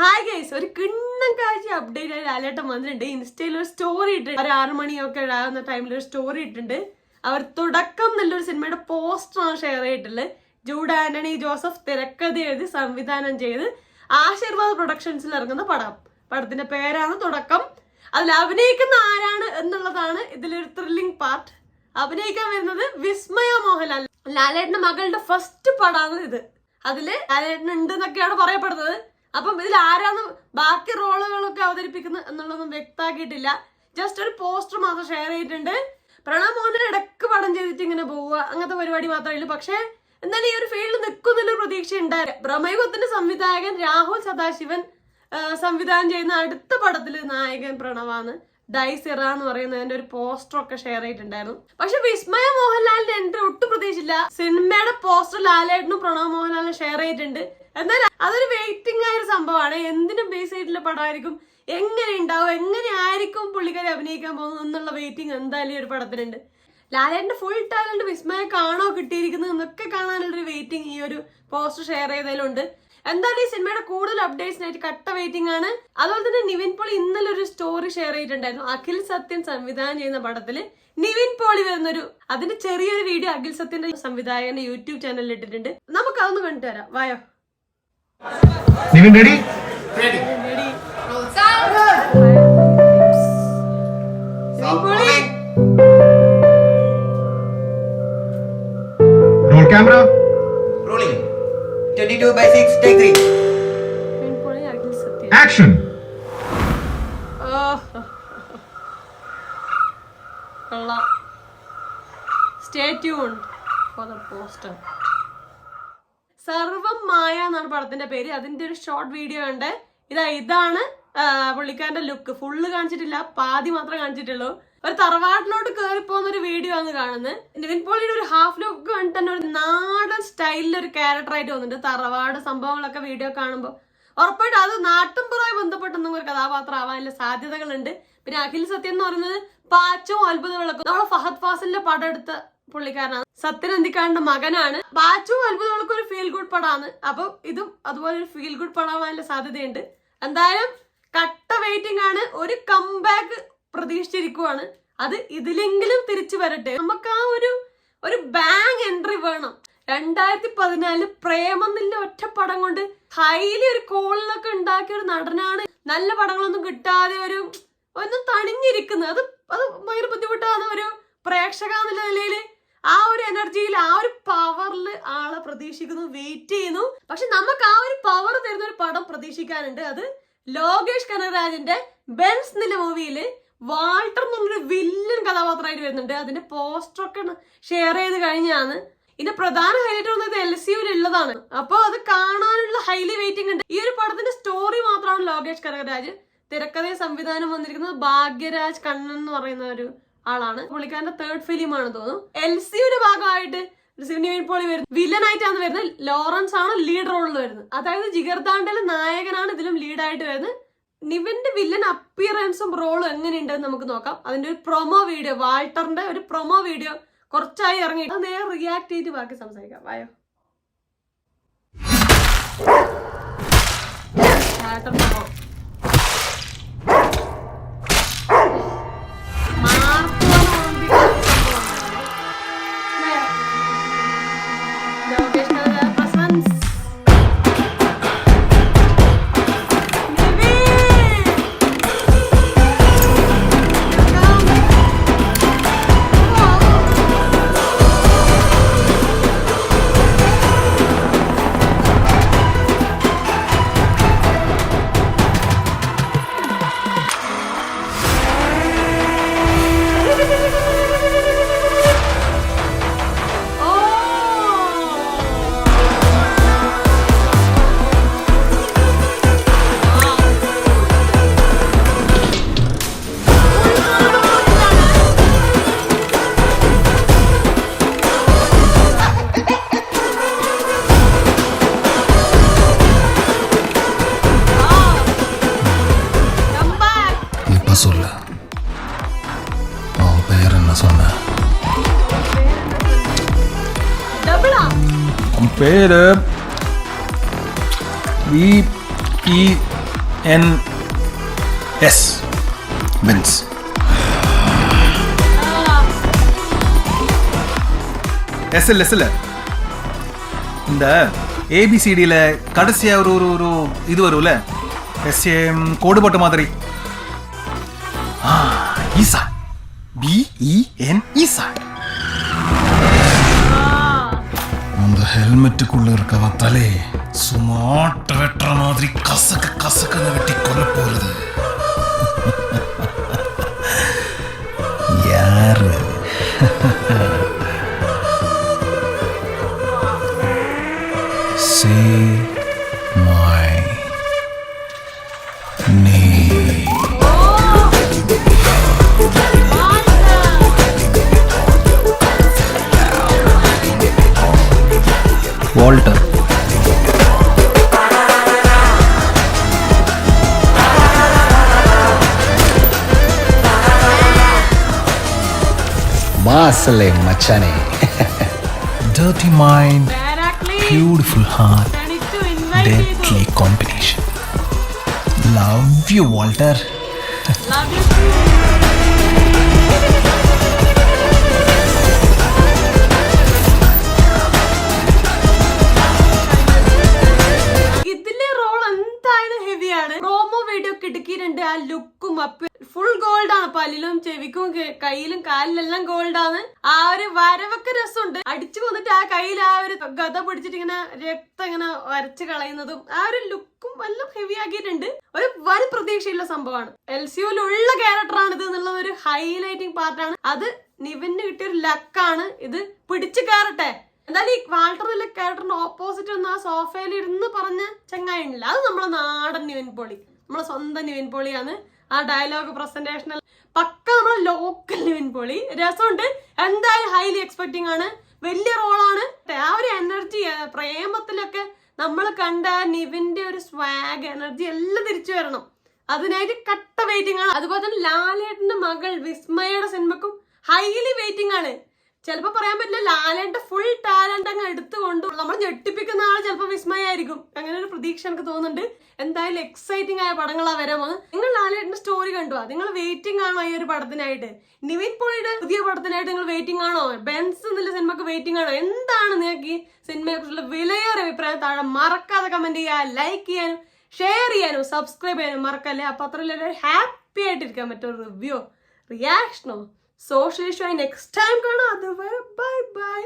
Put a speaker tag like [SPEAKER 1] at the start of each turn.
[SPEAKER 1] Hi guys, ഒരു കിണ്ണം കാഴ്ച update ആയി ലാലേട്ടൻ വന്നിട്ടുണ്ട്. ഇൻസ്റ്റയിൽ ഒരു സ്റ്റോറി ഇട്ടിട്ടുണ്ട്. ഒരു 6 മണിയൊക്കെ ആകുന്ന ടൈമിൽ ഒരു സ്റ്റോറി ഇട്ടിട്ടുണ്ട്. അവർ തുടക്കം നല്ലൊരു സിനിമയുടെ പോസ്റ്ററാണ് ഷെയർ ചെയ്തിട്ടുള്ളത്. ജൂഡ് ആന്റണി ജോസഫ് തിരക്കഥ എഴുതി സംവിധാനം ചെയ്ത് ആശീർവാദ് പ്രൊഡക്ഷൻസിൽ ഇറങ്ങുന്ന പടത്തിന്റെ പേരാണ് തുടക്കം. അതിൽ അഭിനയിക്കുന്ന ആരാണ് എന്നുള്ളതാണ് ഇതിലൊരു ത്രില്ലിംഗ് പാർട്ട്. അഭിനയിക്കാൻ വരുന്നത് വിസ്മയ മോഹൻലാൽ, ലാലേട്ടന്റെ മകളുടെ ഫസ്റ്റ് പടാണ് ഇത്. അതില് ലാലേട്ടൻ ഉണ്ട് എന്നൊക്കെയാണ് പറയപ്പെടുന്നത്. അപ്പം ഇതിൽ ആരാന്ന് ബാക്കി റോളുകളൊക്കെ അവതരിപ്പിക്കുന്നത് എന്നുള്ളതൊന്നും വ്യക്തമാക്കിയിട്ടില്ല. ജസ്റ്റ് ഒരു പോസ്റ്റർ മാത്രം ഷെയർ ചെയ്തിട്ടുണ്ട്. പ്രണവ് മോഹൻലാൽ ഇടക്ക് പടം ചെയ്തിട്ട് ഇങ്ങനെ പോവുക, അങ്ങനത്തെ പരിപാടി മാത്രമേ ഉള്ളൂ. പക്ഷെ എന്നാലും ഈ ഒരു ഫീൽഡിൽ നിൽക്കുന്നൊരു പ്രതീക്ഷ ഉണ്ടായിരുന്നു. ബ്രഹ്മയുഗത്തിന്റെ സംവിധായകൻ രാഹുൽ സദാശിവൻ സംവിധാനം ചെയ്യുന്ന അടുത്ത പടത്തില് നായകൻ പ്രണവാണ്. ഡൈസിറ എന്ന് പറയുന്നതിന്റെ ഒരു പോസ്റ്റർ ഒക്കെ ഷെയർ ചെയ്തിട്ടുണ്ടായിരുന്നു. പക്ഷെ വിസ്മയ മോഹൻലാലിന്റെ എൻട്രി ഒട്ടും പ്രതീക്ഷിച്ചില്ല. സിനിമയുടെ പോസ്റ്റർ ലാലേട്ടനും പ്രണവ് മോഹൻലാലിനും ഷെയർ ചെയ്തിട്ടുണ്ട്. എന്നാൽ അതൊരു വെയിറ്റിംഗ് ആയ ഒരു സംഭവമാണ്. എന്തിനും ബേസ് ചെയ്തിട്ടുള്ള പടമായിരിക്കും, എങ്ങനെ ഉണ്ടാവും, എങ്ങനെ ആയിരിക്കും പുള്ളിക്കാരി അഭിനയിക്കാൻ പോകുന്നത് എന്നുള്ള വെയിറ്റിംഗ് എന്തായാലും ഈ ഒരു പടത്തിനുണ്ട്. ലാലേട്ടന്റെ ഫുൾ ടാലന്റ് വിസ്മയ കാണോ കിട്ടിയിരിക്കുന്നത് എന്നൊക്കെ കാണാനുള്ളൊരു വെയിറ്റിംഗ് ഈ ഒരു പോസ്റ്റർ ഷെയർ ചെയ്തതിലുണ്ട്. എന്തായാലും ഈ സിനിമയുടെ കൂടുതൽ അപ്ഡേറ്റ്സിനായിട്ട് കട്ട വെയിറ്റിംഗ് ആണ്. അതുപോലെ തന്നെ നിവിൻ പോളി ഇന്നലെ ഒരു സ്റ്റോറി ഷെയർ ചെയ്തിട്ടുണ്ടായിരുന്നു. അഖിൽ സത്യൻ സംവിധാനം ചെയ്യുന്ന പടത്തില് നിവിൻ പോളി വരുന്നൊരു അതിന്റെ ചെറിയൊരു വീഡിയോ അഖിൽ സത്യന്റെ സംവിധായകന്റെ യൂട്യൂബ് ചാനലിൽ ഇട്ടിട്ടുണ്ട്. നമുക്ക് അതൊന്ന് കണ്ടിട്ട് വരാം. വായോ.
[SPEAKER 2] Nivin ready? Roll camera
[SPEAKER 3] Rolling. 22/6, take 3.
[SPEAKER 2] Action.
[SPEAKER 1] Stay tuned for the poster. സർവം മായ എന്നാണ് പടത്തിന്റെ പേര്. അതിന്റെ ഒരു ഷോർട്ട് വീഡിയോ ഉണ്ട്. ഇതാണ് പുള്ളിക്കാരന്റെ ലുക്ക്. ഫുള്ള് കാണിച്ചിട്ടില്ല, പാതി മാത്രമേ കാണിച്ചിട്ടുള്ളൂ. ഒരു തറവാട്ടിലോട്ട് കയറി പോകുന്ന ഒരു വീഡിയോ ആണ് കാണുന്നത്. നിവിൻ പോളിയുടെ ഒരു ഹാഫ് ലുക്ക് കണ്ടിട്ട് തന്നെ ഒരു നാടൻ സ്റ്റൈലിൽ ഒരു ക്യാരക്ടർ ആയിട്ട് വന്നിട്ടുണ്ട്. തറവാട് സംഭവങ്ങളൊക്കെ വീഡിയോ കാണുമ്പോൾ ഉറപ്പായിട്ടും അത് നാട്ടുംപുറമായി ബന്ധപ്പെട്ടെന്നും ഒരു കഥാപാത്രം ആവാനുള്ള സാധ്യതകളുണ്ട്. പിന്നെ അഖിൽ സത്യം എന്ന് പറയുന്നത് പാച്ചവും അത്ഭുത വിളക്കും നമ്മളെ ഫഹദ് ഫാസിലിന്റെ പടം എടുത്ത പുള്ളിക്കാരനാണ്. സത്യൻ അന്തിക്കാടിന്റെ മകനാണ്. പാച്ചവും അത്ഭുത വിളക്കും ഒരു ഫീൽ ഗുഡ് പടമാണ്. അപ്പൊ ഇതും അതുപോലെ ഒരു ഫീൽ ഗുഡ് പടമാവാനുള്ള സാധ്യതയുണ്ട്. എന്തായാലും കട്ട വെയിറ്റിംഗ് ആണ്. ഒരു കംബാക്ക് പ്രതീക്ഷിച്ചിരിക്കുവാണ്. അത് ഇതിലെങ്കിലും തിരിച്ചു വരട്ടെ. നമുക്ക് ആ ഒരു ബാങ് എൻട്രി വേണം. 2014 പ്രേമെന്നില്ല ഒറ്റ പടം കൊണ്ട് ഹൈലി ഒരു കോളിലൊക്കെ ഉണ്ടാക്കിയ ഒരു നടനാണ്. നല്ല പടങ്ങളൊന്നും കിട്ടാതെ ഒന്നും തണിഞ്ഞിരിക്കുന്നത്. അത് ഭയങ്കര ബുദ്ധിമുട്ടാണ്. ഒരു പ്രേക്ഷക എന്നുള്ള നിലയിൽ ആ ഒരു എനർജിയിൽ ആ ഒരു പവറിൽ ആളെ പ്രതീക്ഷിക്കുന്നു, വെയിറ്റ് ചെയ്യുന്നു. പക്ഷെ നമുക്ക് ആ ഒരു പവർ തരുന്ന ഒരു പടം പ്രതീക്ഷിക്കാനുണ്ട്. അത് ലോകേഷ് കനകരാജിന്റെ ബെൻസ് നില മൂവിയില് വാൾട്ടർ എന്നുള്ളൊരു വില്ലൻ കഥാപാത്രമായിട്ട് വരുന്നുണ്ട്. അതിന്റെ പോസ്റ്റർ ഒക്കെ ഷെയർ ചെയ്ത് കഴിഞ്ഞാണ്. ഇതിന്റെ പ്രധാന ഹൈലൈറ്റ് വന്നത് LCU ഉള്ളതാണ്. അപ്പൊ അത് കാണാനുള്ള ഹൈലി വെയിറ്റിംഗ് ഉണ്ട്. ഈ ഒരു പടത്തിന്റെ സ്റ്റോറി മാത്രമാണ് ലോകേഷ് കനകരാജ്. തിരക്കഥയും സംവിധാനം വന്നിരിക്കുന്നത് ഭാഗ്യരാജ് കണ്ണൻ എന്ന് പറയുന്ന ഒരു ആളാണ്. പുള്ളിക്കാരന്റെ 3rd ഫിലിമാണ് തോന്നുന്നു. LCUയുടെ ഭാഗമായിട്ട് നിവിൻ പോളി വരുന്നത് വില്ലനായിട്ടാണ് വരുന്നത്. ലോറൻസ് ആണ് ലീഡ് റോളിൽ വരുന്നത്. അതായത് ജിഗർദാണ്ടയിലെ നായകനാണ് ഇതിലും ലീഡായിട്ട് വരുന്നത്. നിവിന്റെ വില്ലൻ അപ്പിയറൻസും റോളും എങ്ങനെയുണ്ടെന്ന് നമുക്ക് നോക്കാം. അതിന്റെ ഒരു പ്രൊമോ വീഡിയോ, വാൾട്ടറിന്റെ ഒരു പ്രൊമോ വീഡിയോ കുറച്ചായി ഇറങ്ങി. അത് നേരെ റിയാക്ട് ചെയ്ത് ബാക്കി സംസാരിക്കാം. വായോ.
[SPEAKER 4] சொல்ல அவன் பேர் என்ன சொன்ன? அவன் பேரு VP
[SPEAKER 5] BINS BINS. SL இந்த ABCDல கடைசியா ஒரு இது வரும்ல SM கோடு போட்ட மாதிரி. ஈசா BEN ஈசா. அந்த ஹெல்மெட்டுக்குள்ள இருக்க தலை சுமாட்ட வெட்டுற மாதிரி கசக்குன்னு வெட்டி கொல்ல போறது யாரு? Say my name. Walter.
[SPEAKER 4] മാസല്ലേ മച്ചാനെ.
[SPEAKER 5] Dirty mind, beautiful heart, deadly
[SPEAKER 1] Love
[SPEAKER 5] combination. Love you, Walter.
[SPEAKER 1] you too. ഇതിലെ റോൾ എന്തായാലും ഹെവിയാണ്. Promo video കിടക്കിയിട്ടുണ്ട്. ആ ലുക്കും ഫുൾ ഗോൾഡ് ആണ്. പല്ലിലും ചെവിക്കും കയ്യിലും കാലിലെല്ലാം ഗോൾഡ് ആണ്. ആ ഒരു വരവൊക്കെ രസമുണ്ട്. അടിച്ചു വന്നിട്ട് ആ കയ്യിൽ ആ ഒരു ഗത പിടിച്ചിട്ട് ഇങ്ങനെ രക്തം ഇങ്ങനെ വരച്ച് കളയുന്നതും ആ ഒരു ലുക്കും എല്ലാം ഹെവി ആക്കിയിട്ടുണ്ട്. ഒരു വൻ പ്രതീക്ഷയുള്ള സംഭവമാണ്. LCUലുള്ള ക്യാരക്ടറാണ് ഇത് എന്നുള്ള ഒരു ഹൈലൈറ്റിംഗ് പാർട്ടാണ്. അത് നിവിന് കിട്ടിയൊരു ലക്കാണ്. ഇത് പിടിച്ചു കയറട്ടെ. എന്തായാലും ഈ വാൾട്ടറിലെ ക്യാരക്ടറിന്റെ ഓപ്പോസിറ്റ് ഒന്ന് ആ സോഫയിൽ ഇരുന്ന് പറഞ്ഞ ചങ്ങായില്ല. അത് നമ്മളെ നാടൻ നിവിൻ പോളി, നമ്മളെ സ്വന്തം നിവിൻ പോളിയാണ്. ആ ഡയലോഗ് പ്രസന്റേഷൻ പക്ക നമ്മളെ ലോക്കൽ നിവിൻ പോളി. രസമുണ്ട്. എന്തായാലും ഹൈലി എക്സ്പെക്ടിങ് ആണ്. വലിയ റോളാണ്. ആ ഒരു എനർജി പ്രേമത്തിലൊക്കെ നമ്മൾ കണ്ട നിവിന്റെ ഒരു സ്വാഗ് എനർജി എല്ലാം തിരിച്ചു വരണം. അതിനായിട്ട് കട്ട വെയിറ്റിംഗ് ആണ്. അതുപോലെ തന്നെ ലാലേട്ടന്റെ മകൾ വിസ്മയയുടെ സിനിമക്കും ഹൈലി വെയിറ്റിംഗ് ആണ്. ചിലപ്പോ പറയാൻ പറ്റില്ല. ലാലേട്ടന്റെ ഫുൾ ടാലന്റ് അങ്ങ് എടുത്തുകൊണ്ട് നമ്മൾ ഞെട്ടിപ്പിക്കുന്ന ആള് ചിലപ്പോൾ വിസ്മയായിരിക്കും. അങ്ങനെ ഒരു പ്രതീക്ഷ എനിക്ക് തോന്നുന്നുണ്ട്. എന്തായാലും എക്സൈറ്റിംഗ് ആയ പടങ്ങളാ വരാൻ പോകുന്നത്. നിങ്ങൾ ലാലേട്ടന്റെ സ്റ്റോറി കണ്ടുവാ? നിങ്ങൾ വെയിറ്റിംഗ് ആണോ ഈ ഒരു പടത്തിനായിട്ട്? നിവിൻ പോളിയുടെ പുതിയ പടത്തിനായിട്ട് നിങ്ങൾ വെയിറ്റിംഗ് ആണോ? ബെൻസ് എന്നുള്ള സിനിമക്ക് വെയിറ്റിംഗ് ആണോ? എന്താണ് നിങ്ങൾക്ക് ഈ സിനിമയെ കുറിച്ചുള്ള വിലയേറിയ അഭിപ്രായം താഴെ മറക്കാതെ കമന്റ് ചെയ്യുക, ലൈക്ക് ചെയ്യാനും ഷെയർ ചെയ്യാനും സബ്സ്ക്രൈബ് ചെയ്യാനും മറക്കല്ലേ. അപ്പൊ അത്രയും ഹാപ്പി ആയിട്ടിരിക്കാൻ പറ്റും. റിവ്യൂ റിയാക്ഷനോ സോഷ്യൽ ഇഷ്യൂ ആയി നെക്സ്റ്റ് ടൈം കാണാം. അതുവരെ ബൈ ബൈ.